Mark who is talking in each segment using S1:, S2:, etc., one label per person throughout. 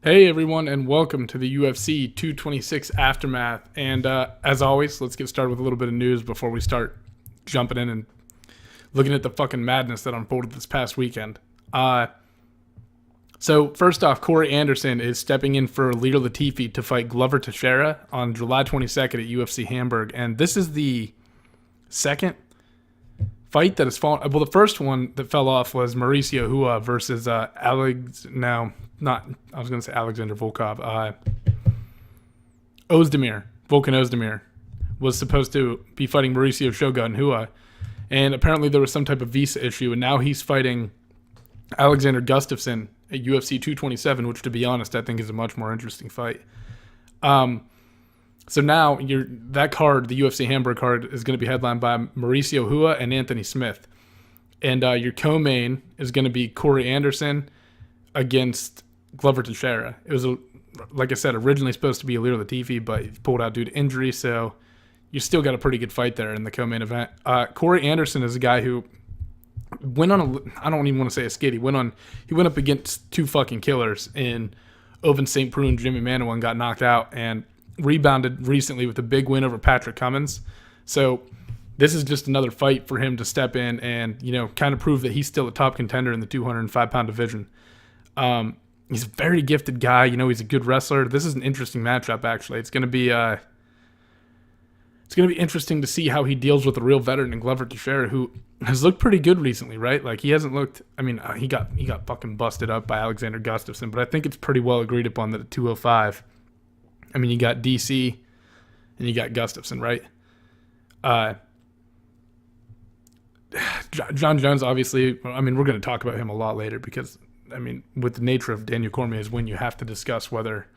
S1: Hey everyone, and welcome to the UFC 226 Aftermath. And as always, let's get started with a little bit of news before we start jumping in and looking at the fucking madness that unfolded this past weekend. So first off, Corey Anderson is stepping in for Lito Latifi to fight Glover Teixeira on July 22nd at UFC Hamburg. And this is the second fight that has fallen. Well, the first one that fell off was Mauricio Hua versus Alex. No, not. I was going to say Alexander Volkov. Volkan Ozdemir was supposed to be fighting Mauricio Shogun Hua, and apparently there was some type of visa issue, and now he's fighting Alexander Gustafsson at UFC 227, which, to be honest, I think is a much more interesting fight. So now that card, the UFC Hamburg card, is going to be headlined by Mauricio Hua and Anthony Smith. And your co-main is going to be Corey Anderson against Glover Teixeira. It was, like I said, originally supposed to be Lito Latifi, but he pulled out due to injury, so you still got a pretty good fight there in the co-main event. Corey Anderson is a guy who went on I don't even want to say a skid. He went up against two fucking killers in Ovince St. Preux and Jimmy Manuel and got knocked out, and rebounded recently with a big win over Patrick Cummins. So this is just another fight for him to step in and, kind of prove that he's still a top contender in the 205-pound division. He's a very gifted guy. He's a good wrestler. This is an interesting matchup, actually. It's going to be interesting to see how he deals with a real veteran in Glover Teixeira, who has looked pretty good recently, right? Like, he hasn't looked. I mean, he got fucking busted up by Alexander Gustafsson, but I think it's pretty well agreed upon that at 205. I mean, you got DC and you got Gustafsson, right? John Jones, obviously, I mean, we're going to talk about him a lot later because, I mean, with the nature of Daniel Cormier's win, you have to discuss where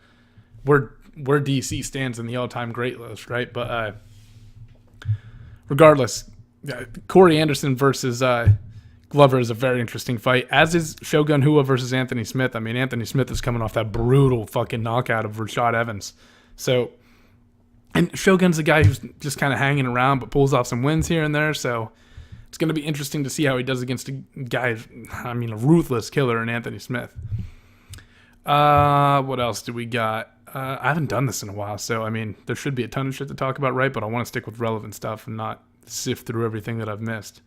S1: DC stands in the all-time great list, right? But regardless, Corey Anderson versus Glover is a very interesting fight, as is Shogun Hua versus Anthony Smith. I mean, Anthony Smith is coming off that brutal fucking knockout of Rashad Evans. So, and Shogun's a guy who's just kind of hanging around but pulls off some wins here and there. So it's going to be interesting to see how he does against a guy, a ruthless killer in Anthony Smith. What else do we got? I haven't done this in a while, so, I mean, there should be a ton of shit to talk about, right? But I want to stick with relevant stuff and not sift through everything that I've missed.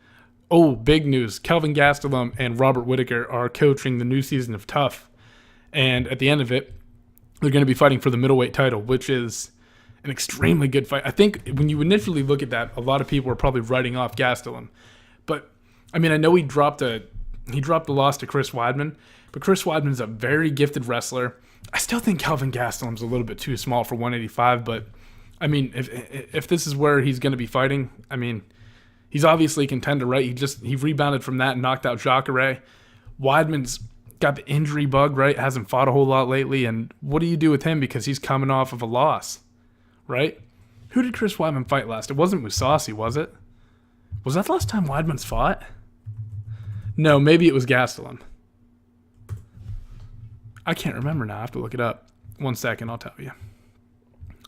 S1: Oh, big news. Kelvin Gastelum and Robert Whittaker are coaching the new season of Tough. And at the end of it, they're going to be fighting for the middleweight title, which is an extremely good fight. I think when you initially look at that, a lot of people are probably writing off Gastelum. But, I mean, I know he dropped the loss to Chris Weidman, but Chris Weidman's a very gifted wrestler. I still think Kelvin Gastelum's a little bit too small for 185, but, I mean, if this is where he's going to be fighting, I mean, he's obviously a contender, right? He rebounded from that and knocked out Jacare. Weidman's got the injury bug, right? Hasn't fought a whole lot lately. And what do you do with him because he's coming off of a loss, right? Who did Chris Weidman fight last? It wasn't Mousasi, was it? Was that the last time Weidman's fought? No, maybe it was Gastelum. I can't remember now. I have to look it up. 1 second, I'll tell you.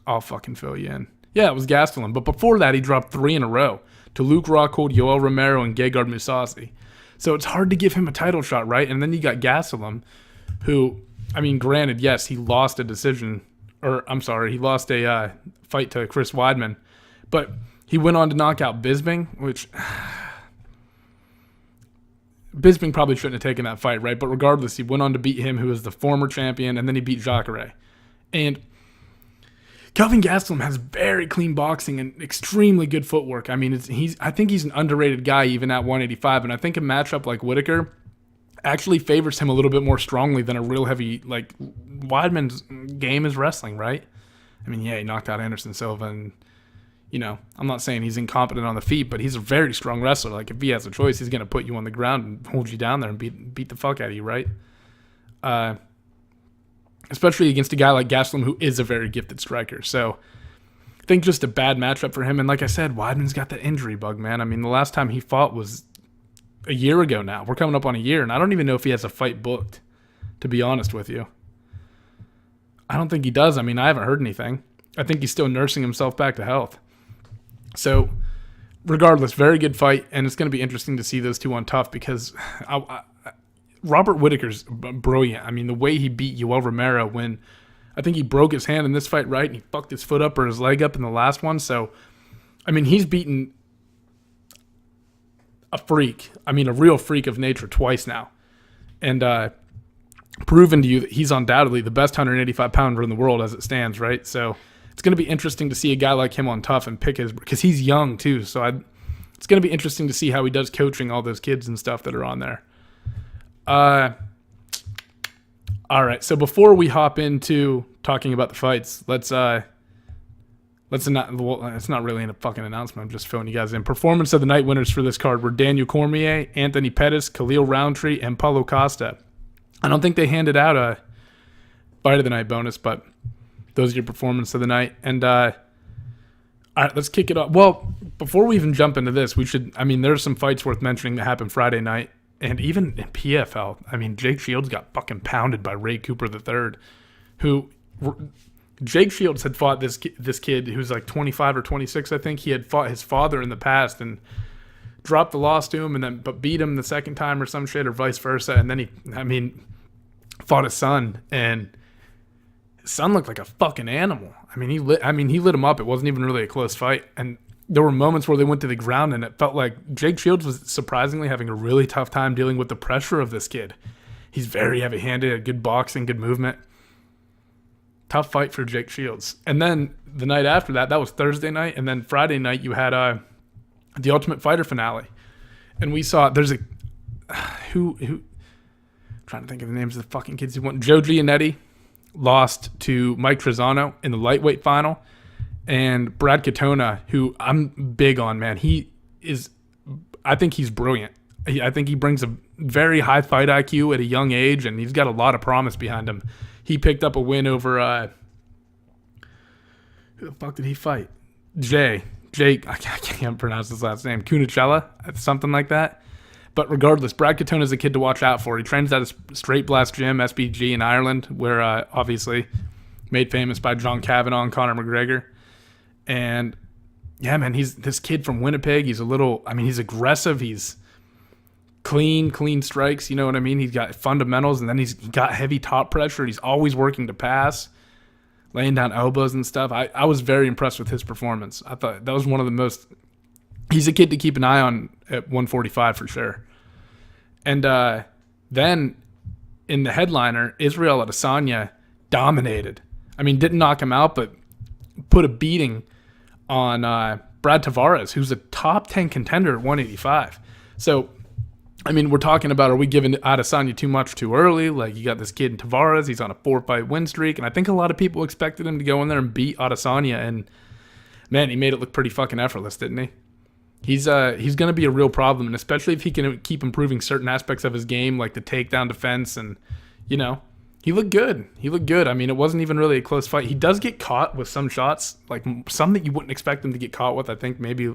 S1: I'll fucking fill you in. Yeah, it was Gastelum. But before that, he dropped 3 in a row to Luke Rockhold, Yoel Romero, and Gegard Mousasi. So it's hard to give him a title shot, right? And then you got Gastelum, who, I mean, granted, yes, he lost a decision, he lost a fight to Chris Weidman, but he went on to knock out Bisping, which Bisping probably shouldn't have taken that fight, right? But regardless, he went on to beat him, who is the former champion, and then he beat Jacare. And Kelvin Gastelum has very clean boxing and extremely good footwork. I mean, I think he's an underrated guy even at 185, and I think a matchup like Whittaker actually favors him a little bit more strongly than a real heavy, like, Weidman's game is wrestling, right? I mean, yeah, he knocked out Anderson Silva, and, I'm not saying he's incompetent on the feet, but he's a very strong wrestler. Like, if he has a choice, he's going to put you on the ground and hold you down there and beat the fuck out of you, right? Especially against a guy like Gastelum, who is a very gifted striker. So I think just a bad matchup for him. And like I said, Weidman's got that injury bug, man. I mean, the last time he fought was a year ago now. We're coming up on a year, and I don't even know if he has a fight booked, to be honest with you. I don't think he does. I mean, I haven't heard anything. I think he's still nursing himself back to health. So regardless, very good fight, and it's going to be interesting to see those two on Tough because Robert Whittaker's brilliant. I mean, the way he beat Yoel Romero when I think he broke his hand in this fight, right? And he fucked his foot up or his leg up in the last one. So, I mean, he's beaten a freak. I mean, a real freak of nature twice now. And proven to you that he's undoubtedly the best 185-pounder in the world as it stands, right? So it's going to be interesting to see a guy like him on Tough and pick his, because he's young too. So it's going to be interesting to see how he does coaching all those kids and stuff that are on there. All right. So before we hop into talking about the fights, let's not. Well, it's not really a fucking announcement. I'm just filling you guys in. Performance of the night winners for this card were Daniel Cormier, Anthony Pettis, Khalil Roundtree, and Paulo Costa. I don't think they handed out a fight of the night bonus, but those are your performance of the night. And all right, let's kick it off. Well, before we even jump into this, there's some fights worth mentioning that happened Friday night. And even in PFL, I mean, Jake Shields got fucking pounded by Ray Cooper III, who Jake Shields had fought this kid who's like 25 or 26, I think. He had fought his father in the past and dropped the loss to him, but beat him the second time or some shit, or vice versa. And then he fought his son, and his son looked like a fucking animal. He lit him up. It wasn't even really a close fight, and there were moments where they went to the ground, and it felt like Jake Shields was surprisingly having a really tough time dealing with the pressure of this kid. He's very heavy-handed, had good boxing, good movement. Tough fight for Jake Shields. And then the night after that was Thursday night, and then Friday night you had the Ultimate Fighter finale. And we saw, there's who trying to think of the names of the fucking kids who won. Joe Giannetti lost to Mike Trezano in the lightweight final. And Brad Katona, who I'm big on, man, I think he's brilliant. I think he brings a very high fight IQ at a young age, and he's got a lot of promise behind him. He picked up a win over, who the fuck did he fight? Jake, I can't pronounce his last name, Cunicella, something like that. But regardless, Brad Katona is a kid to watch out for. He trains at a Straight Blast Gym, SBG in Ireland, where obviously made famous by John Kavanagh and Conor McGregor. And yeah, man, he's this kid from Winnipeg. He's he's aggressive. He's clean strikes. You know what I mean? He's got fundamentals, and then he's got heavy top pressure. He's always working to pass, laying down elbows and stuff. I was very impressed with his performance. I thought that was one of the most, he's a kid to keep an eye on at 145 for sure. And then in the headliner, Israel Adesanya dominated. Didn't knock him out, but put a beating on Brad Tavares, who's a top 10 contender at 185. So, we're talking about, are we giving Adesanya too much too early? Like, you got this kid in Tavares, he's on a 4-fight win streak, and I think a lot of people expected him to go in there and beat Adesanya, and man, he made it look pretty fucking effortless, didn't he? He's going to be a real problem, and especially if he can keep improving certain aspects of his game, like the takedown defense, and, he looked good. It wasn't even really a close fight. He does get caught with some shots, like some that you wouldn't expect him to get caught with. I think maybe,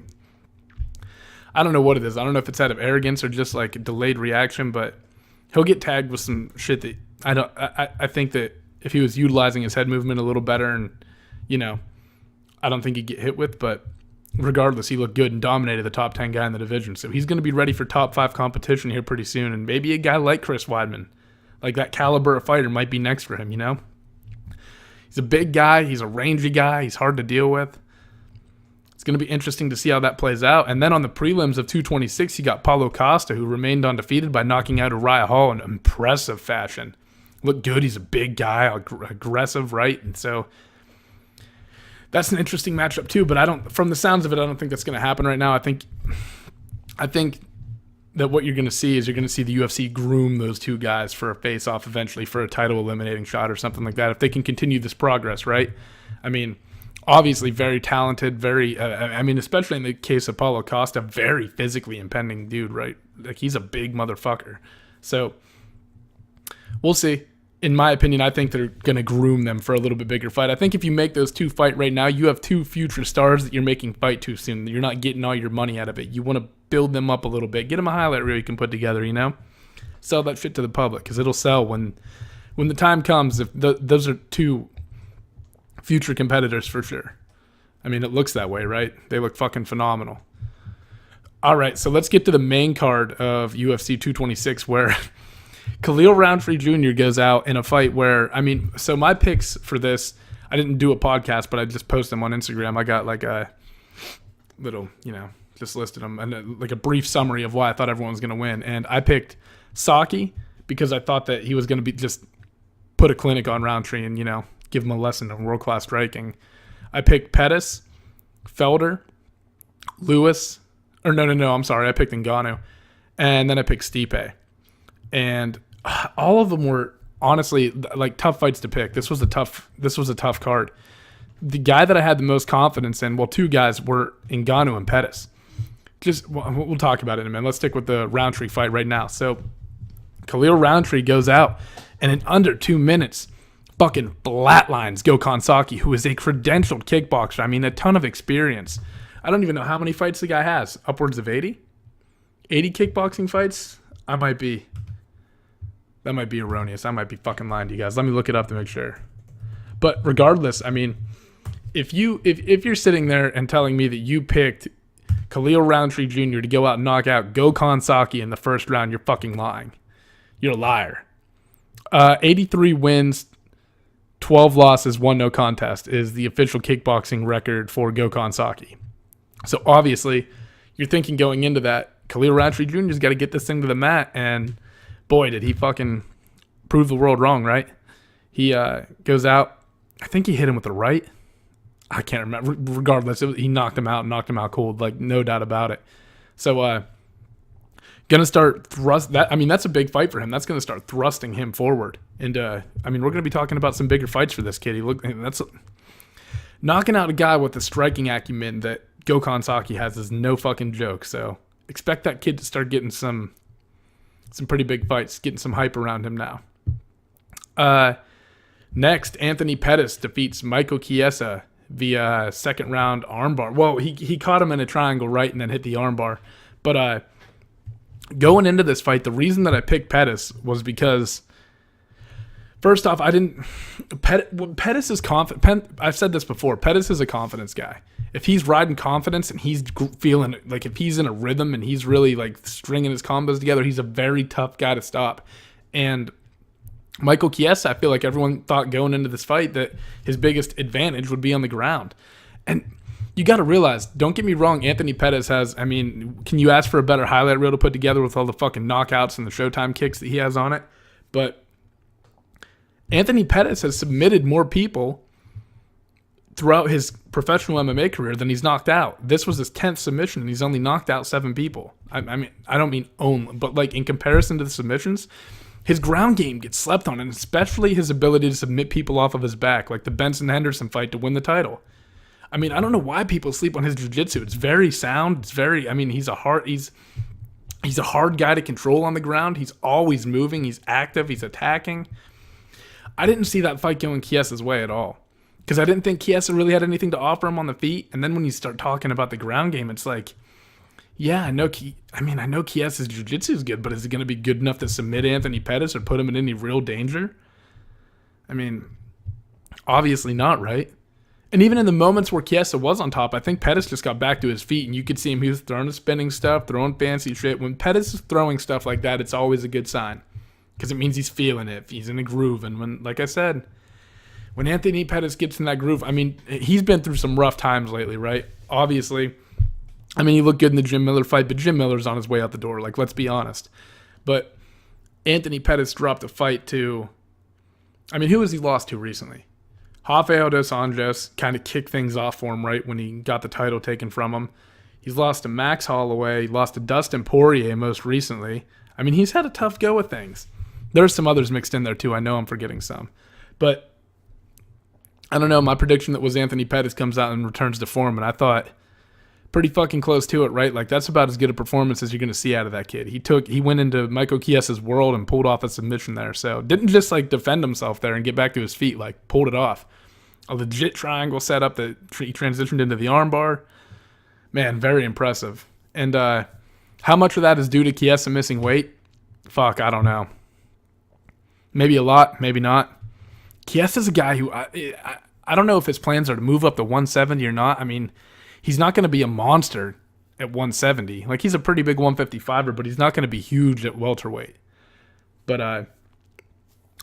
S1: I don't know what it is. I don't know if it's out of arrogance or just like a delayed reaction, but he'll get tagged with some shit that I think that if he was utilizing his head movement a little better, and, I don't think he'd get hit with, but regardless, he looked good and dominated the top 10 guy in the division. So he's going to be ready for top 5 competition here pretty soon. And maybe a guy like Chris Weidman, like that caliber of fighter, might be next for him, He's a big guy. He's a rangy guy. He's hard to deal with. It's going to be interesting to see how that plays out. And then on the prelims of 226, you got Paulo Costa, who remained undefeated by knocking out Uriah Hall in impressive fashion. Looked good. He's a big guy, aggressive, right? And so that's an interesting matchup too. But from the sounds of it, I don't think that's going to happen right now. I think that what you're going to see is you're going to see the UFC groom those two guys for a face-off eventually for a title eliminating shot or something like that, if they can continue this progress, right? Obviously very talented, very, especially in the case of Paulo Costa, very physically impending dude, right? Like, he's a big motherfucker. So we'll see. In my opinion, I think they're going to groom them for a little bit bigger fight. I think if you make those two fight right now, you have two future stars that you're making fight too soon. You're not getting all your money out of it. You want to build them up a little bit. Get them a highlight reel you can put together, Sell that shit to the public, because it'll sell when the time comes. If those are two future competitors for sure. It looks that way, right? They look fucking phenomenal. All right, so let's get to the main card of UFC 226, where Khalil Roundtree Jr. goes out in a fight where, I mean, so my picks for this, I didn't do a podcast, but I just posted them on Instagram. I got like a little, just listed them and like a brief summary of why I thought everyone was going to win. And I picked Saki because I thought that he was going to be just put a clinic on Roundtree and, give him a lesson in world-class striking. I picked Pettis, Felder, Lewis, or no, I'm sorry. I picked Ngannou. And then I picked Stipe. And all of them were honestly like tough fights to pick. This was a tough card. The guy that I had the most confidence in, well, two guys were Ngannou and Pettis. We'll talk about it in a minute. Let's stick with the Roundtree fight right now. So Khalil Roundtree goes out and in under 2 minutes fucking flatlines Gokhan Saki, who is a credentialed kickboxer. I mean, a ton of experience. I don't even know how many fights the guy has. Upwards of 80? 80 kickboxing fights? That might be erroneous. I might be fucking lying to you guys. Let me look it up to make sure. But regardless, I mean, if you're sitting there and telling me that you picked Khalil Roundtree Jr. to go out and knock out Gokhan Saki in the first round, you're fucking lying. You're a liar. 83 wins, 12 losses, 1 no contest is the official kickboxing record for Gokhan Saki. So obviously, you're thinking going into that, Khalil Roundtree Jr.'s got to get this thing to the mat, and boy, did he fucking prove the world wrong, right? He goes out. I think he hit him with the right. I can't remember. Regardless, he knocked him out cold, like no doubt about it. So, gonna start that's a big fight for him. That's gonna start thrusting him forward. And we're gonna be talking about some bigger fights for this kid. Knocking out a guy with the striking acumen that Gokhan Saki has is no fucking joke. So expect that kid to start getting some pretty big fights, getting some hype around him now. Next, Anthony Pettis defeats Michael Chiesa via second round armbar. Well, he caught him in a triangle right and then hit the armbar. But going into this fight, the reason that I picked Pettis was because, first off, Pettis is confident. I've said this before. Pettis is a confidence guy. If he's riding confidence and he's feeling like if he's in a rhythm and he's really like stringing his combos together, he's a very tough guy to stop. And Michael Chiesa, I feel like everyone thought going into this fight that his biggest advantage would be on the ground. And you got to realize, don't get me wrong, Anthony Pettis can you ask for a better highlight reel to put together with all the fucking knockouts and the Showtime kicks that he has on it? But Anthony Pettis has submitted more people throughout his professional MMA career than he's knocked out. This was his 10th submission, and he's only knocked out 7 people. I don't mean only, but like in comparison to the submissions, his ground game gets slept on, and especially his ability to submit people off of his back, like the Benson Henderson fight to win the title. I don't know why people sleep on his jiu-jitsu. It's very sound. It's very, he's a hard guy to control on the ground. He's always moving. He's active. He's attacking. I didn't see that fight going Chiesa's way at all, because I didn't think Chiesa really had anything to offer him on the feet. And then when you start talking about the ground game, it's like, yeah, I know Chiesa's jiu-jitsu is good, but is it going to be good enough to submit Anthony Pettis or put him in any real danger? Obviously not, right? And even in the moments where Chiesa was on top, I think Pettis just got back to his feet, and you could see him. He was throwing spinning stuff, throwing fancy shit. When Pettis is throwing stuff like that, it's always a good sign, because it means he's feeling it. He's in a groove. And when, like I said, when Anthony Pettis gets in that groove, he's been through some rough times lately, right? Obviously. He looked good in the Jim Miller fight, but Jim Miller's on his way out the door. Like, let's be honest. But Anthony Pettis dropped a fight to, who has he lost to recently? Rafael dos Anjos kind of kicked things off for him right when he got the title taken from him. He's lost to Max Holloway. He lost to Dustin Poirier most recently. He's had a tough go with things. There's some others mixed in there too. I know I'm forgetting some. But I don't know. My prediction that was Anthony Pettis comes out and returns to form, and I thought pretty fucking close to it, right? Like, that's about as good a performance as you're going to see out of that kid. He went into Michael Chiesa's world and pulled off a submission there. So didn't just like defend himself there and get back to his feet, like pulled it off. A legit triangle setup that he transitioned into the armbar. Man, very impressive. And how much of that is due to Chiesa missing weight? Fuck, I don't know. Maybe a lot, maybe not. Chiesa's a guy who I don't know if his plans are to move up to 170 or not. He's not going to be a monster at 170. Like, he's a pretty big 155er, but he's not going to be huge at welterweight. But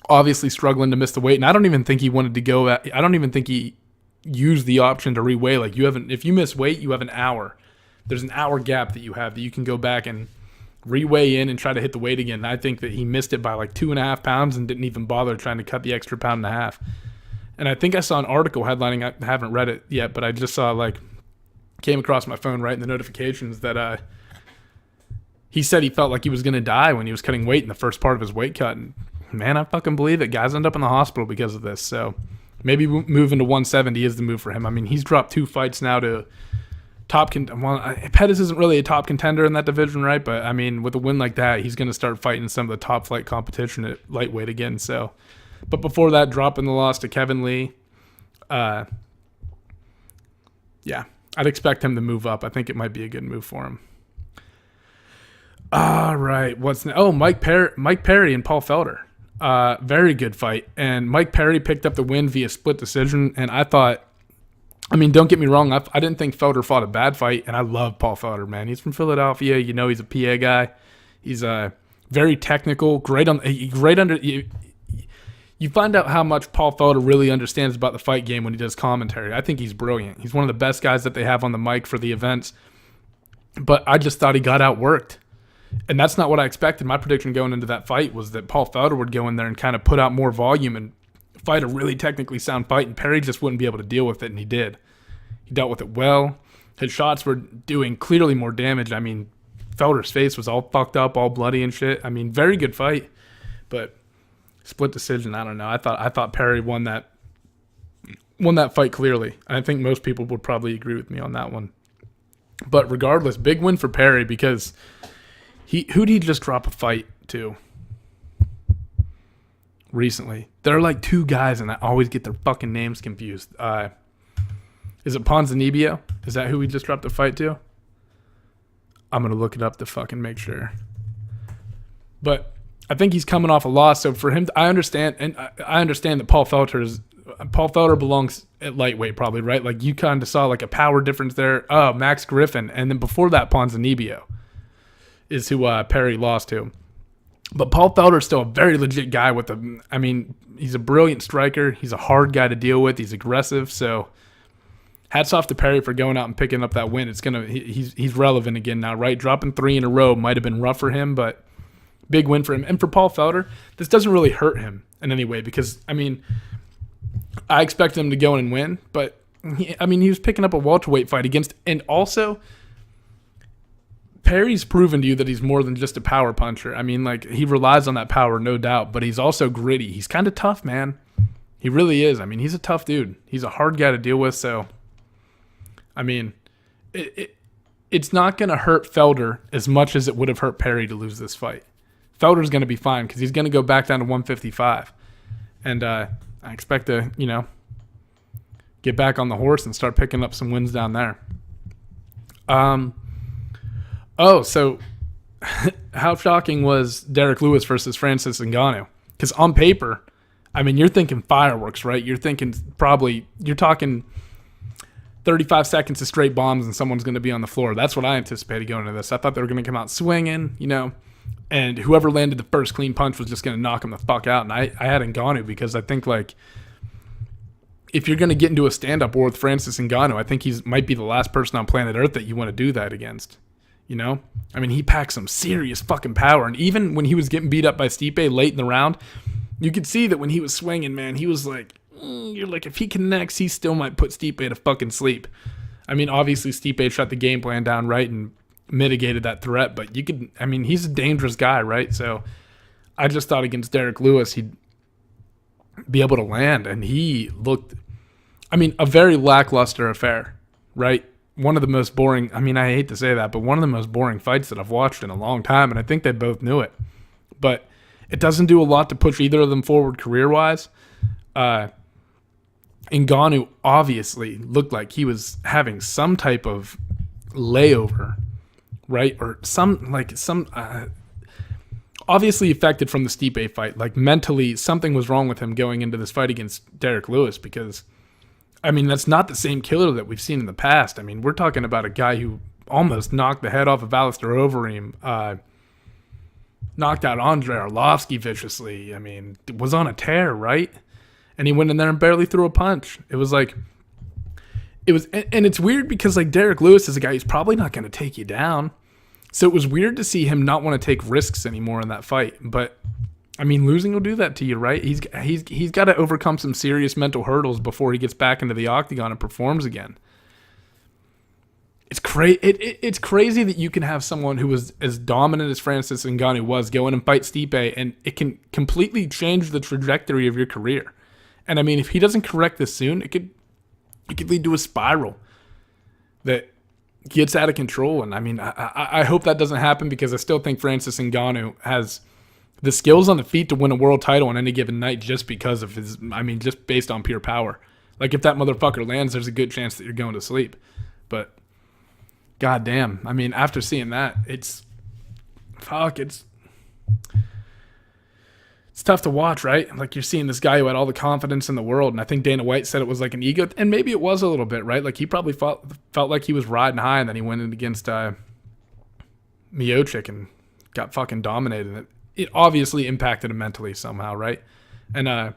S1: obviously struggling to miss the weight, and I don't even think he wanted to go. I don't even think he used the option to reweigh. Like if you miss weight, you have an hour. There's an hour gap that you have that you can go back and reweigh in and try to hit the weight again. And I think that he missed it by like 2.5 pounds and didn't even bother trying to cut the extra pound and a half. And I think I saw an article headlining, I haven't read it yet, but I just saw came across my phone right in the notifications that he said he felt like he was going to die when he was cutting weight in the first part of his weight cut. And man, I fucking believe it. Guys end up in the hospital because of this. So maybe moving to 170 is the move for him. I mean, he's dropped 2 fights now to Pettis isn't really a top contender in that division, right? But I mean, with a win like that, he's going to start fighting some of the top flight competition at lightweight again. So, but before that, dropping the loss to Kevin Lee, yeah, I'd expect him to move up. I think it might be a good move for him. All right, Mike Perry and Paul Felder, very good fight, and Mike Perry picked up the win via split decision, and I mean, don't get me wrong. I didn't think Felder fought a bad fight, and I love Paul Felder, man. He's from Philadelphia. You know, he's a PA guy. He's very technical, great under. You find out how much Paul Felder really understands about the fight game when he does commentary. I think he's brilliant. He's one of the best guys that they have on the mic for the events. But I just thought he got outworked, and that's not what I expected. My prediction going into that fight was that Paul Felder would go in there and kind of put out more volume and fight a really technically sound fight, and Perry just wouldn't be able to deal with it, and he did. He dealt with it well. His shots were doing clearly more damage. I mean, Felder's face was all fucked up, all bloody and shit. I mean, very good fight, but split decision, I don't know. I thought Perry won that fight clearly. I think most people would probably agree with me on that one. But regardless, big win for Perry because who did he just drop a fight to recently? There are like 2 guys, and I always get their fucking names confused. Is it Ponzinibbio? Is that who he just dropped a fight to? I'm going to look it up to fucking make sure. But I think he's coming off a loss, so for him, I understand that Paul Felder belongs at lightweight probably, right? Like you kind of saw like a power difference there. Oh, Max Griffin, and then before that, Ponzinibbio is who Perry lost to. But Paul Felder's still a very legit guy he's a brilliant striker. He's a hard guy to deal with. He's aggressive. So hats off to Perry for going out and picking up that win. He's relevant again now, right? Dropping 3 in a row might have been rough for him, but big win for him. And for Paul Felder, this doesn't really hurt him in any way because, I mean, I expected him to go in and win, but he was picking up a welterweight fight against, and also Perry's proven to you that he's more than just a power puncher. I mean, like, he relies on that power, no doubt, but he's also gritty. He's kind of tough, man. He really is. I mean, he's a tough dude. He's a hard guy to deal with, so, I mean, it's not going to hurt Felder as much as it would have hurt Perry to lose this fight. Felder's going to be fine because he's going to go back down to 155. And I expect to, get back on the horse and start picking up some wins down there. So how shocking was Derek Lewis versus Francis Ngannou? Because on paper, I mean, you're thinking fireworks, right? You're talking 35 seconds of straight bombs and someone's going to be on the floor. That's what I anticipated going into this. I thought they were going to come out swinging, and whoever landed the first clean punch was just going to knock him the fuck out. And I had Ngannou because I think, like, if you're going to get into a stand-up war with Francis Ngannou, I think he might be the last person on planet Earth that you want to do that against. I mean, he packs some serious fucking power. And even when he was getting beat up by Stipe late in the round, you could see that when he was swinging, man, he was like, you're like, if he connects, he still might put Stipe to fucking sleep. I mean, obviously, Stipe shut the game plan down right and mitigated that threat. But he's a dangerous guy, right? So I just thought against Derek Lewis, he'd be able to land. And he looked, a very lackluster affair, right? One of the most boring, I hate to say that, but one of the most boring fights that I've watched in a long time, and I think they both knew it. But it doesn't do a lot to push either of them forward career-wise. Ngannou obviously looked like he was having some type of layover, right? Or obviously affected from the Stipe fight. Like, mentally, something was wrong with him going into this fight against Derek Lewis because, that's not the same killer that we've seen in the past. We're talking about a guy who almost knocked the head off of Alistair Overeem. knocked out Andrei Arlovski viciously. I mean, was on a tear, right? And he went in there and barely threw a punch. It was like, and it's weird because like Derek Lewis is a guy who's probably not going to take you down. So it was weird to see him not want to take risks anymore in that fight. But I mean, losing will do that to you, right? He's got to overcome some serious mental hurdles before he gets back into the octagon and performs again. It's it's crazy that you can have someone who was as dominant as Francis Ngannou was go in and fight Stipe, and it can completely change the trajectory of your career. And I mean, if he doesn't correct this soon, it could lead to a spiral that gets out of control. And I mean, I hope that doesn't happen, because I still think Francis Ngannou has the skills on the feet to win a world title on any given night just because of his, I mean, just based on pure power. Like, if that motherfucker lands, there's a good chance that you're going to sleep. But goddamn, I mean, after seeing that, it's tough to watch, right? Like, you're seeing this guy who had all the confidence in the world, and I think Dana White said it was like an ego, and maybe it was a little bit, right? Like, he probably felt like he was riding high, and then he went in against Miocic and got fucking dominated. It obviously impacted him mentally somehow, right? And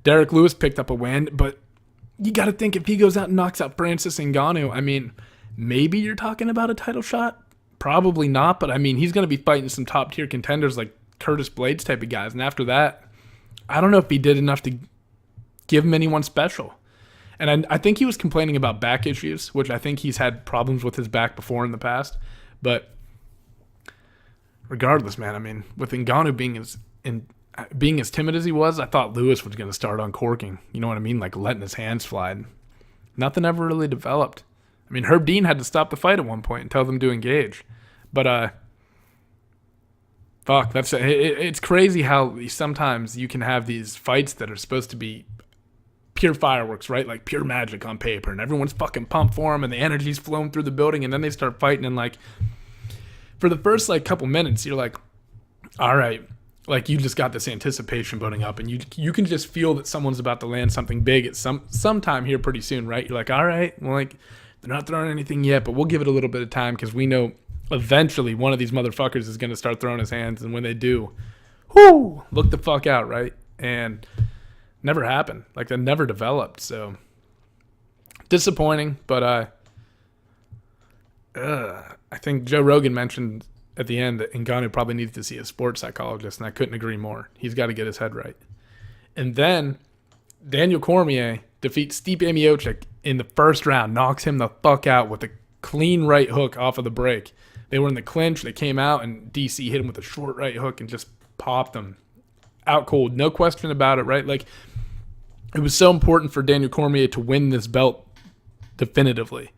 S1: Derek Lewis picked up a win, but you got to think, if he goes out and knocks out Francis Ngannou, I mean, maybe you're talking about a title shot. Probably not, but I mean, he's going to be fighting some top tier contenders like Curtis Blades type of guys. And after that, I don't know if he did enough to give him anyone special. And I think he was complaining about back issues, which I think he's had problems with his back before in the past. But regardless, man, I mean, with Ngannou being as timid as he was, I thought Lewis was going to start uncorking. You know what I mean? Like, letting his hands fly. Nothing ever really developed. I mean, Herb Dean had to stop the fight at one point and tell them to engage. But, it's crazy how sometimes you can have these fights that are supposed to be pure fireworks, right? Like pure magic on paper, and everyone's fucking pumped for them, and the energy's flowing through the building, and then they start fighting, and like, for the first like couple minutes, you're like, all right, like, you just got this anticipation building up, and you can just feel that someone's about to land something big at sometime here pretty soon, right? You're like, all right, well, like, they're not throwing anything yet, but we'll give it a little bit of time, because we know eventually one of these motherfuckers is going to start throwing his hands, and when they do, whoo, look the fuck out, right? And never happened. Like, that never developed. So disappointing, but I think Joe Rogan mentioned at the end that Ngannou probably needs to see a sports psychologist, and I couldn't agree more. He's got to get his head right. And then Daniel Cormier defeats Stipe Miocic in the first round, knocks him the fuck out with a clean right hook off of the break. They were in the clinch. They came out, and DC hit him with a short right hook and just popped him out cold. No question about it, right? Like, it was so important for Daniel Cormier to win this belt definitively,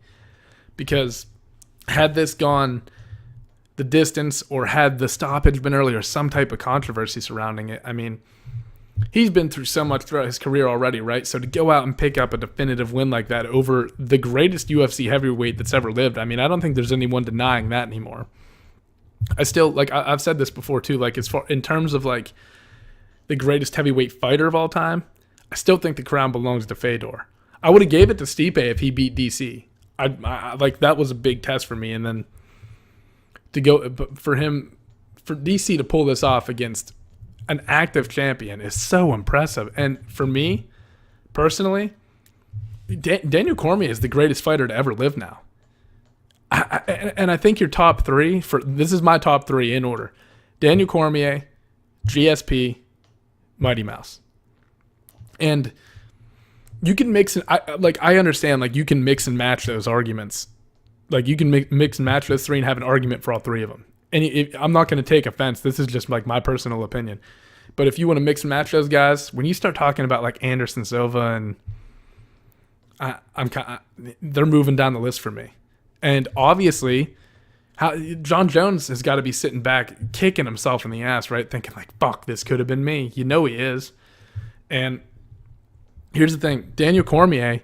S1: because had this gone the distance, or had the stoppage been earlier, some type of controversy surrounding it, I mean, he's been through so much throughout his career already, right? So to go out and pick up a definitive win like that over the greatest UFC heavyweight that's ever lived, I mean, I don't think there's anyone denying that anymore. I still, like, I've said this before too, like, as far in terms of like the greatest heavyweight fighter of all time, I still think the crown belongs to Fedor. I would have gave it to Stipe if he beat DC. I like, that was a big test for me, and then to go for DC to pull this off against an active champion is so impressive. And for me, personally, Daniel Cormier is the greatest fighter to ever live now. And I think your top three, this is my top three in order: Daniel Cormier, GSP, Mighty Mouse. And you can mix, I understand, like, you can mix and match those arguments. Like, you can mix and match those three and have an argument for all three of them. And I'm not going to take offense. This is just like my personal opinion. But if you want to mix and match those guys, when you start talking about like Anderson Silva, and they're moving down the list for me. And obviously, John Jones has got to be sitting back, kicking himself in the ass, right? Thinking like, fuck, this could have been me. You know he is. And here's the thing. Daniel Cormier,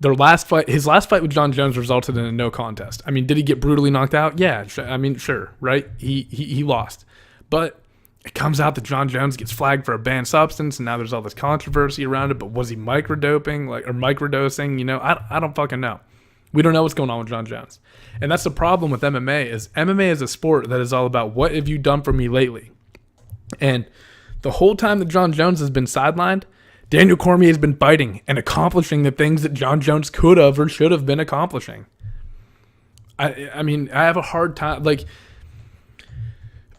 S1: his last fight with John Jones resulted in a no contest. I mean, did he get brutally knocked out? Yeah, I mean, sure, right? He lost. But it comes out that John Jones gets flagged for a banned substance, and now there's all this controversy around it. But was he microdosing? You know, I don't fucking know. We don't know what's going on with John Jones. And that's the problem with MMA is a sport that is all about what have you done for me lately. And the whole time that John Jones has been sidelined, Daniel Cormier has been fighting and accomplishing the things that John Jones could have or should have been accomplishing. I mean, I have a hard time, like,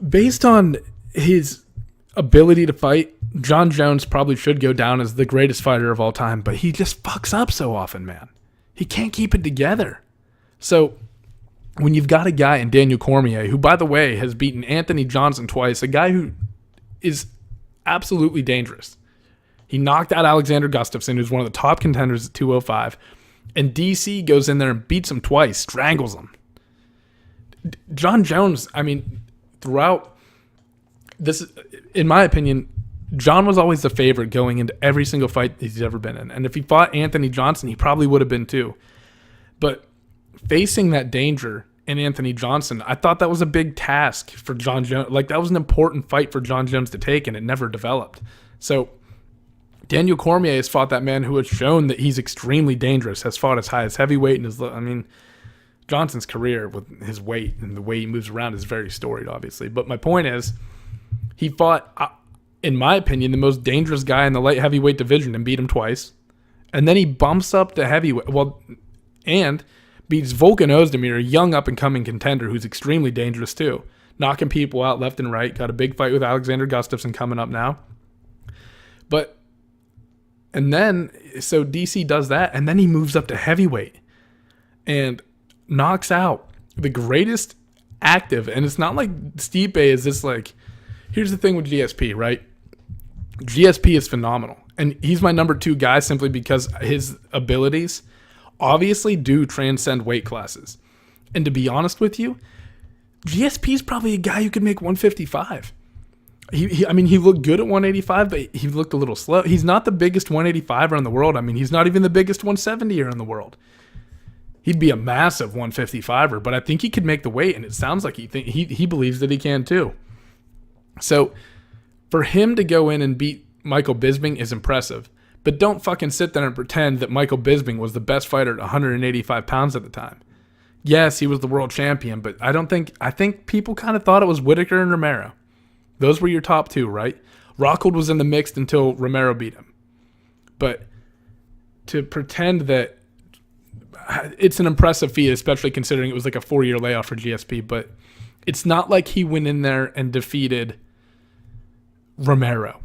S1: based on his ability to fight, John Jones probably should go down as the greatest fighter of all time, but he just fucks up so often, man. He can't keep it together. So when you've got a guy in Daniel Cormier, who, by the way, has beaten Anthony Johnson twice, a guy who is absolutely dangerous. He knocked out Alexander Gustafsson, who's one of the top contenders at 205, and DC goes in there and beats him twice, strangles him. John Jones, I mean, throughout this, in my opinion, John was always the favorite going into every single fight he's ever been in. And if he fought Anthony Johnson, he probably would have been too. But facing that danger in Anthony Johnson, I thought that was a big task for John Jones. Like, that was an important fight for John Jones to take, and it never developed. So Daniel Cormier has fought that man who has shown that he's extremely dangerous, has fought as high as heavyweight. Johnson's career with his weight and the way he moves around is very storied, obviously. But my point is, he fought, in my opinion, the most dangerous guy in the light heavyweight division and beat him twice. And then he bumps up to heavyweight, and beats Volkan Ozdemir, a young up-and-coming contender who's extremely dangerous too. Knocking people out left and right. Got a big fight with Alexander Gustafsson coming up now. And then, so DC does that, and then he moves up to heavyweight and knocks out the greatest active. And it's not like Stipe is this, like, here's the thing with GSP, right? GSP is phenomenal. And he's my number 2 guy simply because his abilities obviously do transcend weight classes. And to be honest with you, GSP is probably a guy who could make 155. He looked good at 185, but he looked a little slow. He's not the biggest 185er in the world. I mean, he's not even the biggest 170er in the world. He'd be a massive 155er, but I think he could make the weight, and it sounds like he believes that he can too. So for him to go in and beat Michael Bisping is impressive, but don't fucking sit there and pretend that Michael Bisping was the best fighter at 185 pounds at the time. Yes, he was the world champion, but I think people kind of thought it was Whitaker and Romero. Those were your top 2, right? Rockhold was in the mix until Romero beat him. But to pretend that it's an impressive feat, especially considering it was like a 4-year layoff for GSP, but it's not like he went in there and defeated Romero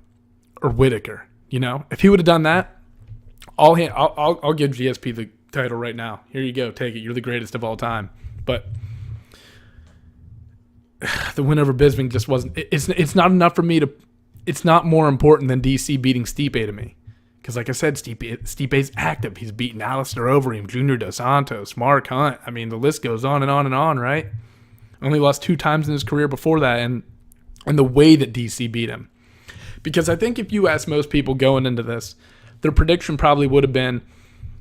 S1: or Whitaker, you know? If he would have done that, I'll give GSP the title right now. Here you go, take it. You're the greatest of all time. But the win over Bisping just wasn't. It's not enough for me to. It's not more important than DC beating Stipe to me, because like I said, Stipe's active. He's beaten Alistair Overeem, Junior Dos Santos, Mark Hunt. I mean, the list goes on and on and on. Right? Only lost 2 times in his career before that, and the way that DC beat him. Because I think if you ask most people going into this, their prediction probably would have been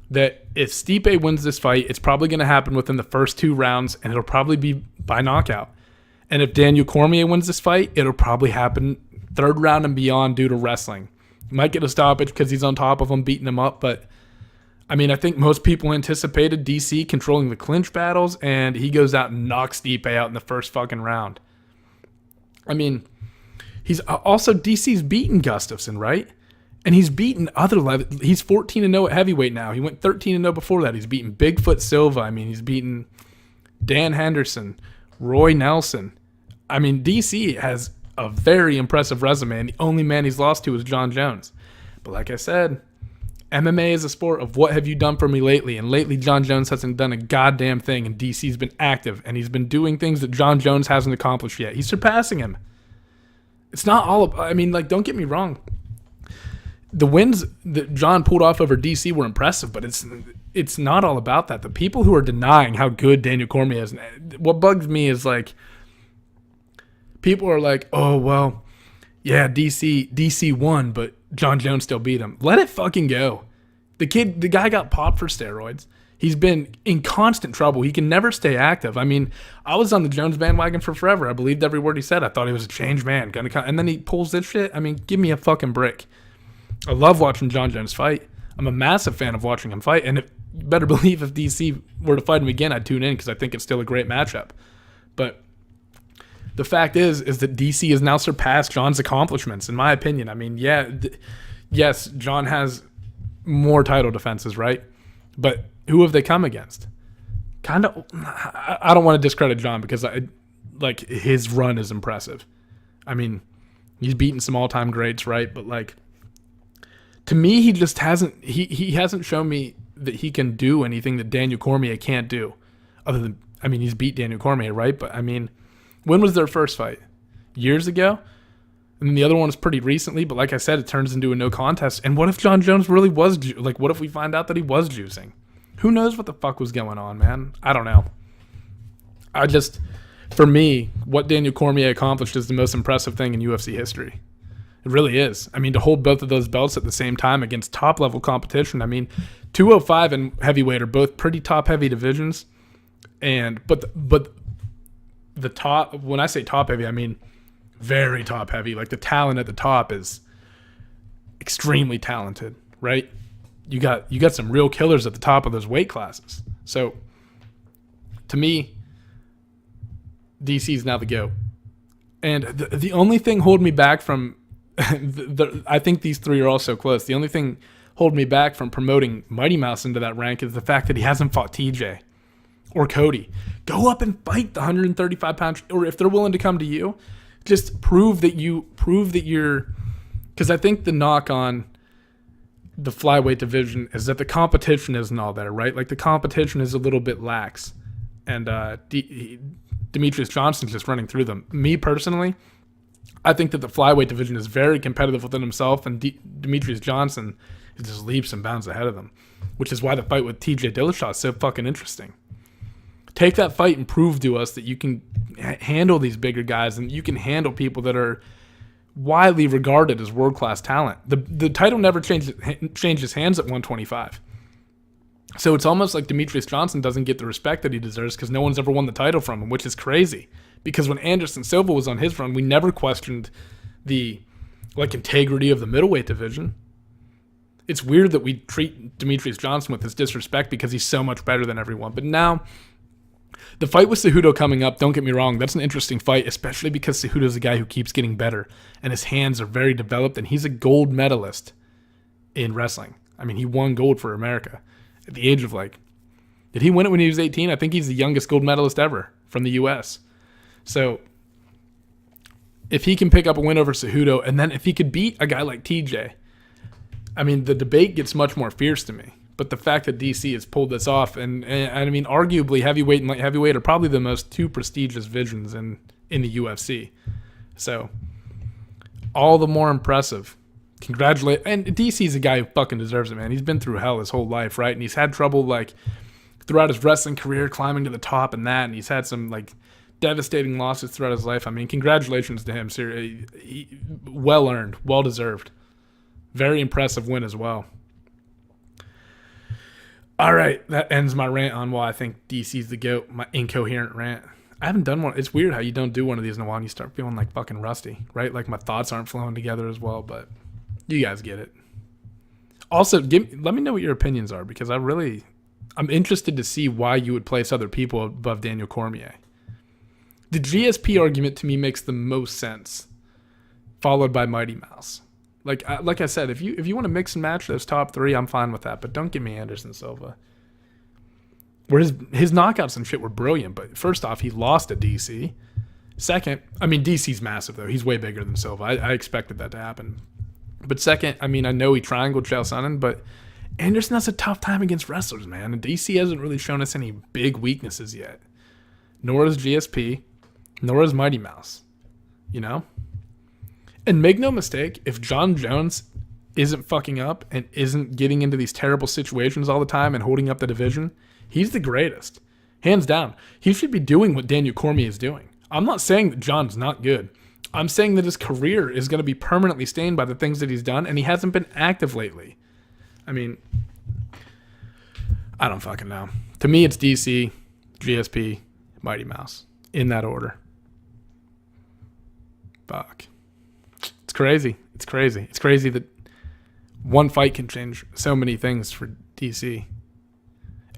S1: that if Stipe wins this fight, it's probably going to happen within the first 2 rounds, and it'll probably be by knockout. And if Daniel Cormier wins this fight, it'll probably happen 3rd round and beyond due to wrestling. He might get a stoppage because he's on top of him, beating him up. But, I mean, I think most people anticipated DC controlling the clinch battles, and he goes out and knocks Stipe out in the first fucking round. I mean, he's also, DC's beaten Gustafsson, right? And he's beaten he's 14-0 at heavyweight now. He went 13-0 before that. He's beaten Bigfoot Silva. I mean, he's beaten Dan Henderson, Roy Nelson. I mean, DC has a very impressive resume, and the only man he's lost to is John Jones. But like I said, MMA is a sport of what have you done for me lately, and lately John Jones hasn't done a goddamn thing, and DC's been active, and he's been doing things that John Jones hasn't accomplished yet. He's surpassing him. It's not all of, I mean, like, don't get me wrong. The wins that John pulled off over DC were impressive, but it's not all about that. The people who are denying how good Daniel Cormier is, what bugs me is, like, people are like, oh, well, yeah, DC won, but John Jones still beat him. Let it fucking go. The guy got popped for steroids. He's been in constant trouble. He can never stay active. I mean, I was on the Jones bandwagon for forever. I believed every word he said. I thought he was a changed man. And then he pulls this shit. I mean, give me a fucking break. I love watching John Jones fight. I'm a massive fan of watching him fight. And you better believe if DC were to fight him again, I'd tune in because I think it's still a great matchup. But the fact is that DC has now surpassed John's accomplishments, in my opinion. I mean, yes, John has more title defenses, right? But who have they come against? Kind of, I don't want to discredit John because his run is impressive. I mean, he's beaten some all-time greats, right? But like, to me, he just hasn't. He hasn't shown me that he can do anything that Daniel Cormier can't do. Other than, I mean, he's beat Daniel Cormier, right? But I mean, when was their first fight? Years ago? And then the other one was pretty recently, but like I said, it turns into a no contest. And what if John Jones really was, what if we find out that he was juicing? Who knows what the fuck was going on, man? I don't know. For me, what Daniel Cormier accomplished is the most impressive thing in UFC history. It really is. I mean, to hold both of those belts at the same time against top-level competition. I mean, 205 and heavyweight are both pretty top-heavy divisions. But the top, when I say top-heavy, I mean very top-heavy. Like, the talent at the top is extremely talented, right? You got some real killers at the top of those weight classes. So, to me, DC's now the GOAT. And the only thing holding me back from I think these three are all so close. The only thing holding me back from promoting Mighty Mouse into that rank is the fact that he hasn't fought TJ or Cody. Go up and fight the 135-pound, or if they're willing to come to you, just prove that you're. Because I think the knock on the flyweight division is that the competition isn't all there, right? Like, the competition is a little bit lax, and Demetrius Johnson's just running through them. Me personally, I think that the flyweight division is very competitive within himself, and Demetrius Johnson is just leaps and bounds ahead of them, which is why the fight with TJ Dillashaw is so fucking interesting. Take that fight and prove to us that you can handle these bigger guys and you can handle people that are widely regarded as world-class talent. The title never changes hands at 125. So it's almost like Demetrius Johnson doesn't get the respect that he deserves because no one's ever won the title from him, which is crazy. Because when Anderson Silva was on his run, we never questioned the integrity of the middleweight division. It's weird that we treat Demetrius Johnson with this disrespect because he's so much better than everyone. But now, the fight with Cejudo coming up, don't get me wrong, that's an interesting fight, especially because Cejudo's a guy who keeps getting better, and his hands are very developed, and he's a gold medalist in wrestling. I mean, he won gold for America at the age of did he win it when he was 18? I think he's the youngest gold medalist ever from the U.S. So, if he can pick up a win over Cejudo, and then if he could beat a guy like TJ, I mean, the debate gets much more fierce to me. But the fact that DC has pulled this off, and I mean, arguably heavyweight and light heavyweight are probably the most two prestigious divisions in the UFC. So, all the more impressive. Congratulate. And DC's a guy who fucking deserves it, man. He's been through hell his whole life, right? And he's had trouble, throughout his wrestling career, climbing to the top and that. And he's had some, devastating losses throughout his life. I mean, congratulations to him. Seriously, well earned, well deserved. Very impressive win as well. All right, that ends my rant on why I think DC's the GOAT, my incoherent rant. I haven't done one. It's weird how you don't do one of these in a while and you start feeling fucking rusty, right? My thoughts aren't flowing together as well, but you guys get it. Also, let me know what your opinions are because I'm interested to see why you would place other people above Daniel Cormier. The GSP argument to me makes the most sense, followed by Mighty Mouse. Like I said, if you want to mix and match those top three, I'm fine with that. But don't give me Anderson Silva. Where his knockouts and shit were brilliant. But first off, he lost to DC. Second, I mean, DC's massive, though. He's way bigger than Silva. I expected that to happen. But second, I mean, I know he triangled Chael Sonnen, but Anderson has a tough time against wrestlers, man. And DC hasn't really shown us any big weaknesses yet. Nor is GSP. Nor is Mighty Mouse. You know? And make no mistake, if John Jones isn't fucking up and isn't getting into these terrible situations all the time and holding up the division, he's the greatest. Hands down. He should be doing what Daniel Cormier is doing. I'm not saying that John's not good. I'm saying that his career is going to be permanently stained by the things that he's done, and he hasn't been active lately. I mean, I don't fucking know. To me, it's DC, GSP, Mighty Mouse. In that order. Fuck. It's crazy. It's crazy. It's crazy that one fight can change so many things for DC.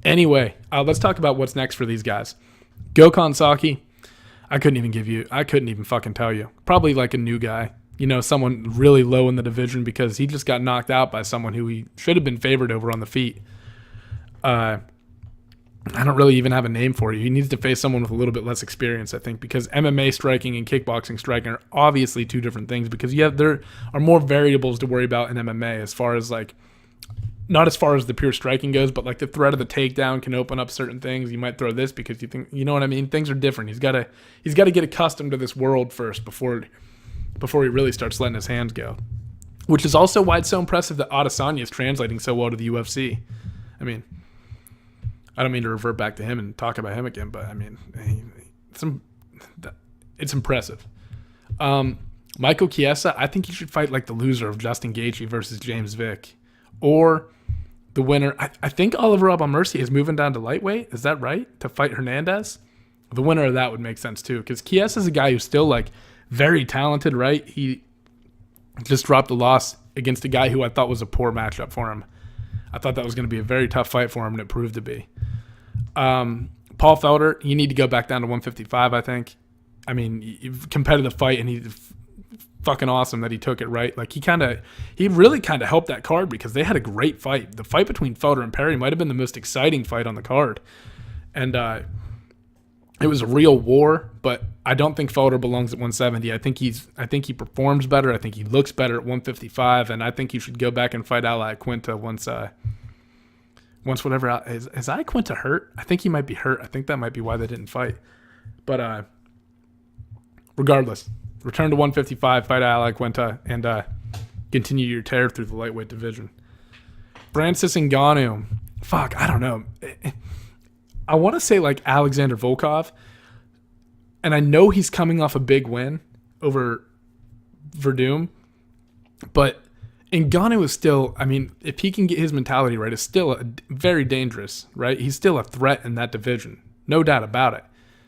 S1: Anyway, let's talk about what's next for these guys. Gokhan Saki, I couldn't even fucking tell you. Probably like a new guy. Someone really low in the division because he just got knocked out by someone who he should have been favored over on the feet. I don't really even have a name for you. He needs to face someone with a little bit less experience, I think, because MMA striking and kickboxing striking are obviously two different things because there are more variables to worry about in MMA as far as like, not as far as the pure striking goes, but like the threat of the takedown can open up certain things. You might throw this because you think, you know what I mean? Things are different. He's got to get accustomed to this world first before he really starts letting his hands go, which is also why it's so impressive that Adesanya is translating so well to the UFC. I mean, I don't mean to revert back to him and talk about him again, but I mean, it's impressive. Michael Chiesa, I think he should fight like the loser of Justin Gaethje versus James Vick, or the winner. I think Oliver Alba-Mercy is moving down to lightweight. Is that right? To fight Hernandez? The winner of that would make sense too, because Chiesa is a guy who's still like very talented, right? He just dropped a loss against a guy who I thought was a poor matchup for him. I thought that was going to be a very tough fight for him, and it proved to be. Paul Felder, you need to go back down to 155, I think. I mean, competitive fight, and he's fucking awesome that he took it, right? Like, he really kind of helped that card because they had a great fight. The fight between Felder and Perry might have been the most exciting fight on the card. And it was a real war, but I don't think Felder belongs at 170. I think he performs better. I think he looks better at 155, and I think he should go back and fight Alec Quinta once whatever. Is Alec Quinta hurt? I think he might be hurt. I think that might be why they didn't fight. But regardless, return to 155, fight Alec Quinta, and continue your tear through the lightweight division. Francis Ngannou. Fuck, I don't know. I want to say like Alexander Volkov, and I know he's coming off a big win over Verdum, but Ngannou is still, I mean, if he can get his mentality right, is still very dangerous, right? He's still a threat in that division, no doubt about it.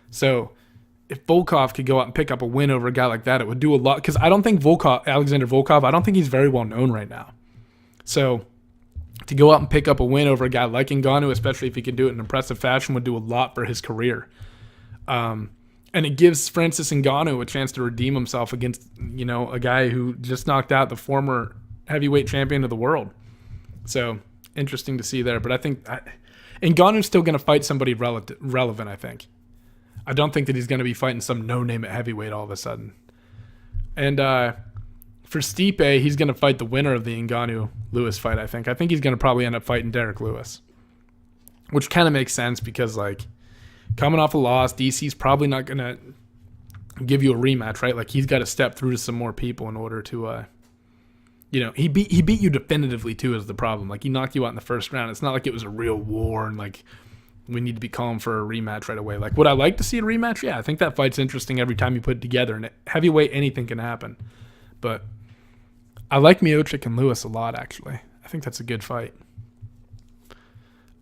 S1: So if Volkov could go out and pick up a win over a guy like that, it would do a lot, because I don't think Alexander Volkov, I don't think he's very well known right now. So to go out and pick up a win over a guy like Ngannou, especially if he can do it in impressive fashion, would do a lot for his career. And it gives Francis Ngannou a chance to redeem himself against, a guy who just knocked out the former heavyweight champion of the world. So interesting to see there. But I think Ngannou's still going to fight somebody relevant, I think. I don't think that he's going to be fighting some no-name at heavyweight all of a sudden. And for Stipe, he's going to fight the winner of the Ngannou-Lewis fight, I think. I think he's going to probably end up fighting Derek Lewis, which kind of makes sense because, like, coming off a loss, DC's probably not going to give you a rematch, right? Like, he's got to step through to some more people in order to, he beat you definitively, too, is the problem. Like, he knocked you out in the first round. It's not like it was a real war and, like, we need to be calling for a rematch right away. Like, would I like to see a rematch? Yeah, I think that fight's interesting every time you put it together. And at heavyweight, anything can happen. But I like Miocic and Lewis a lot, actually. I think that's a good fight.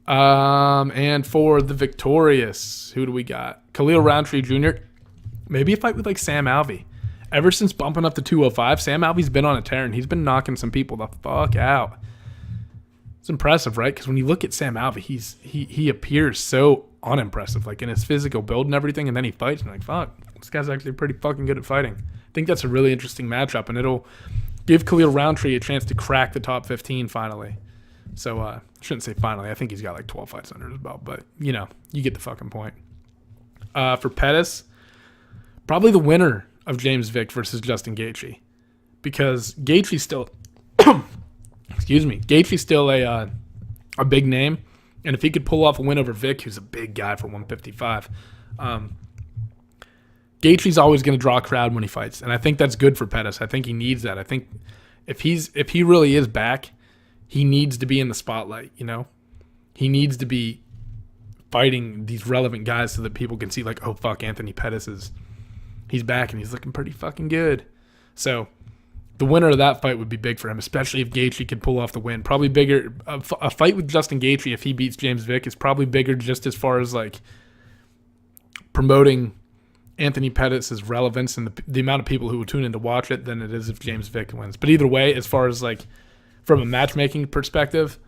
S1: And for the victorious, who do we got? Khalil Roundtree Jr. Maybe a fight with like Sam Alvey. Ever since bumping up to 205, Sam Alvey's been on a tear, and he's been knocking some people the fuck out. It's impressive, right? Because when you look at Sam Alvey, he appears so unimpressive, like in his physical build and everything, and then he fights, and you're like, fuck, this guy's actually pretty fucking good at fighting. I think that's a really interesting matchup, and it'll give Khalil Roundtree a chance to crack the top 15 finally. So, I shouldn't say finally. I think he's got like 12 fights under his belt, but, you get the fucking point. For Pettis, probably the winner of James Vick versus Justin Gaethje, because Gaethje's still, Gaethje's still a big name, and if he could pull off a win over Vick, who's a big guy for 155, Gaethje's always going to draw a crowd when he fights, and I think that's good for Pettis. I think he needs that. I think if he really is back, he needs to be in the spotlight, He needs to be fighting these relevant guys so that people can see, like, oh, fuck, Anthony Pettis he's back and he's looking pretty fucking good. So the winner of that fight would be big for him, especially if Gaethje could pull off the win. Probably bigger. A fight with Justin Gaethje, if he beats James Vick, is probably bigger just as far as, like, promoting Anthony Pettis' relevance and the amount of people who will tune in to watch it than it is if James Vick wins. But either way, as far as, like, from a matchmaking perspective,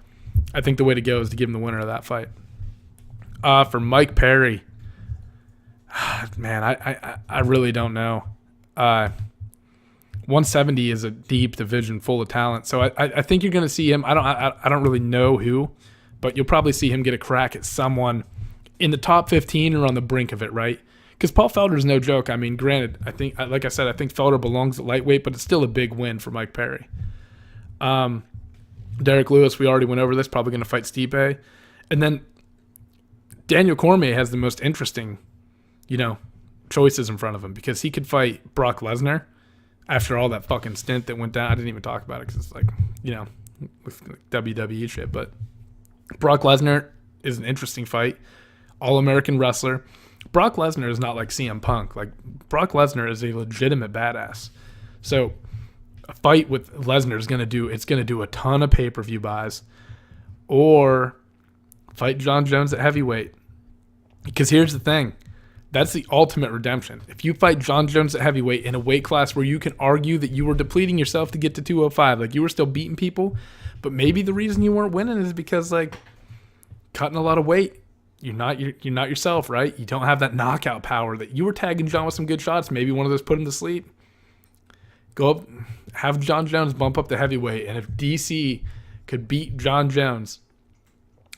S1: I think the way to go is to give him the winner of that fight. For Mike Perry, man, I really don't know. 170 is a deep division full of talent, so I think you're going to see him. I don't really know who, but you'll probably see him get a crack at someone in the top 15 or on the brink of it, right? Because Paul Felder is no joke. I mean, granted, I think, like I said, I think Felder belongs at lightweight, but it's still a big win for Mike Perry. Derek Lewis, we already went over this, probably going to fight Stipe. And then Daniel Cormier has the most interesting, choices in front of him, because he could fight Brock Lesnar after all that fucking stint that went down. I didn't even talk about it because it's like, with WWE shit. But Brock Lesnar is an interesting fight. All-American wrestler. Brock Lesnar is not like CM Punk. Like, Brock Lesnar is a legitimate badass. So a fight with Lesnar is going to do a ton of pay-per-view buys. Or fight John Jones at heavyweight. Because here's the thing. That's the ultimate redemption. If you fight John Jones at heavyweight in a weight class where you can argue that you were depleting yourself to get to 205, like you were still beating people, but maybe the reason you weren't winning is because, like, cutting a lot of weight, you're not yourself, right? You don't have that knockout power that you were tagging John with some good shots. Maybe one of those put him to sleep. Go up, have John Jones bump up to heavyweight, and if DC could beat John Jones,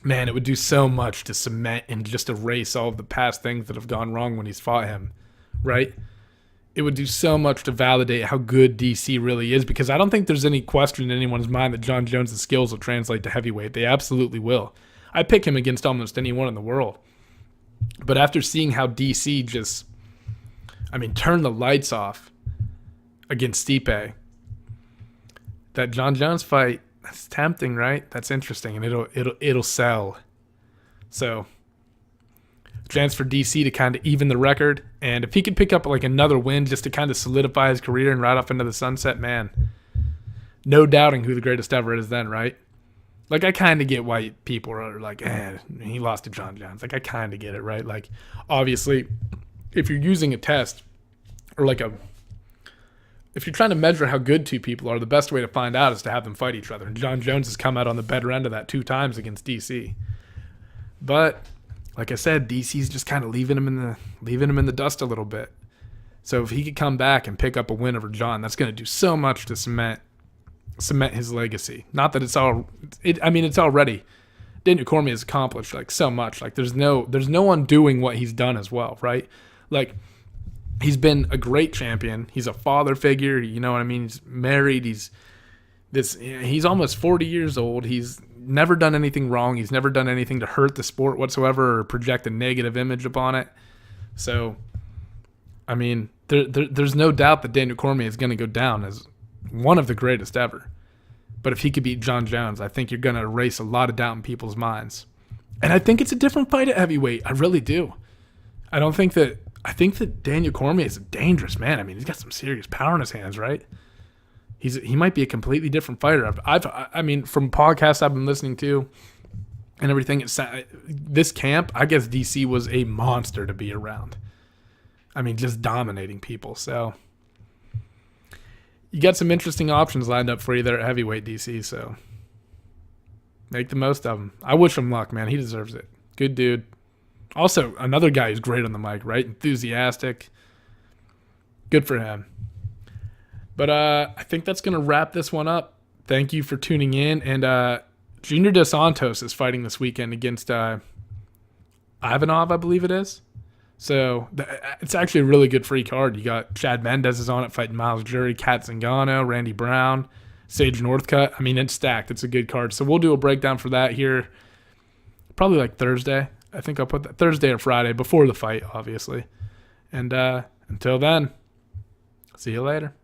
S1: man, it would do so much to cement and just erase all of the past things that have gone wrong when he's fought him, right? It would do so much to validate how good DC really is, because I don't think there's any question in anyone's mind that John Jones' skills will translate to heavyweight. They absolutely will. I pick him against almost anyone in the world. But after seeing how DC just, turn the lights off against Stipe, that John Jones fight, that's tempting, right? That's interesting, and it'll sell. So, chance for DC to kind of even the record, and if he could pick up like another win just to kind of solidify his career and ride off into the sunset, man, no doubting who the greatest ever is then, right? Like, I kind of get why people are like, he lost to John Jones. Like, I kind of get it, right? Like, obviously, if you're using a test or if you're trying to measure how good two people are, the best way to find out is to have them fight each other. And John Jones has come out on the better end of that 2 times against DC. But like I said, DC's just kind of leaving him in the dust a little bit. So if he could come back and pick up a win over John, that's going to do so much to cement his legacy. Not that it's already. Daniel Cormier has accomplished like so much. Like there's no undoing what he's done as well, right? Like, he's been a great champion. He's a father figure. You know what I mean? He's married. He's almost 40 years old. He's never done anything wrong. He's never done anything to hurt the sport whatsoever or project a negative image upon it. So, there's no doubt that Daniel Cormier is going to go down as one of the greatest ever. But if he could beat John Jones, I think you're going to erase a lot of doubt in people's minds. And I think it's a different fight at heavyweight. I really do. I think that Daniel Cormier is a dangerous man. He's got some serious power in his hands, right? He might be a completely different fighter. From podcasts I've been listening to and everything, this camp, I guess DC was a monster to be around. Just dominating people. So you got some interesting options lined up for you there at heavyweight, DC. So make the most of them. I wish him luck, man. He deserves it. Good dude. Also, another guy who's great on the mic, right? Enthusiastic. Good for him. But I think that's going to wrap this one up. Thank you for tuning in. And Junior Dos Santos is fighting this weekend against Ivanov, I believe it is. So it's actually a really good free card. You got Chad Mendez is on it fighting Miles Jury, Kat Zingano, Randy Brown, Sage Northcutt. It's stacked. It's a good card. So we'll do a breakdown for that here probably like Thursday. I think I'll put that Thursday or Friday before the fight, obviously. And until then, see you later.